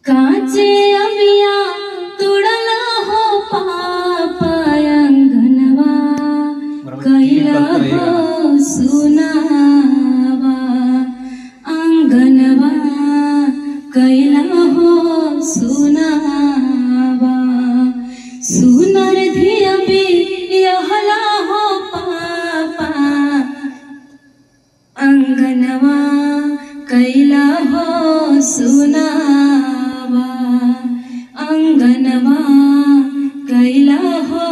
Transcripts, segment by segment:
काचे अबिया तुड़ला हो पापा अंगनवा कैला हो सुनावा अंगनवा कैला हो सुनावा सुनर धिया भी यहला हो पापा अंगनवा कैला हो सुनावा अंगनवा कैला हो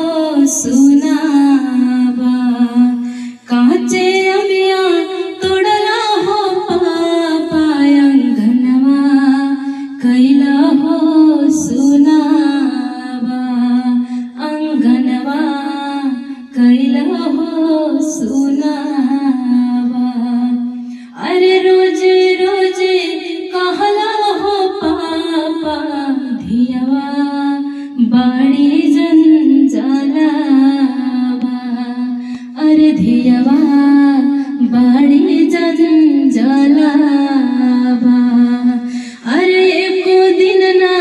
सुनावा काचे अबिया तोड़ला हो पापा अंगनवा कैला हो सुनावा अंगनवा कैला हो सुनावा। अरे रोज रोज कहला हो पापा धियावा बाड़ी जंजालावा अरे धियावा बाड़ी जंजालावा अरे एको दिन ना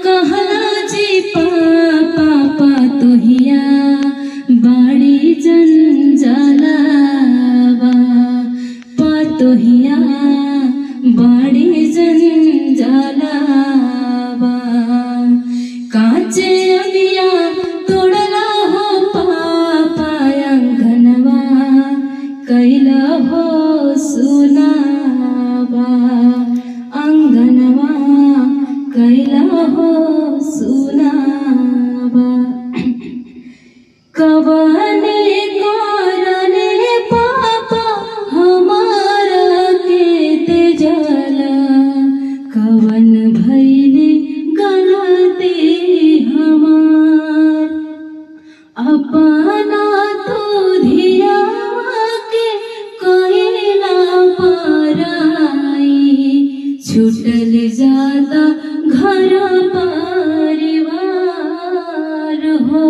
कहला जी पापा तुहिया बाड़ी जंजालावा पातोहिया बाड़ी जंजालावा काचे अबिया तोड़ला हो पापा अंगनवा कैला हो सुनावा अंगनवा कैला हो सुनावा। कवने कारणे पापा हमारा के तेजला कवन भइले गलती हमार अपना तो धिया के कैला पराई छूटल जाता घर परिवार हो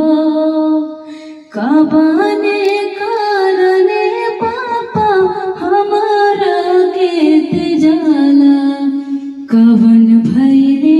कवने कारणे पापा हमारा के तेजला कवन भइले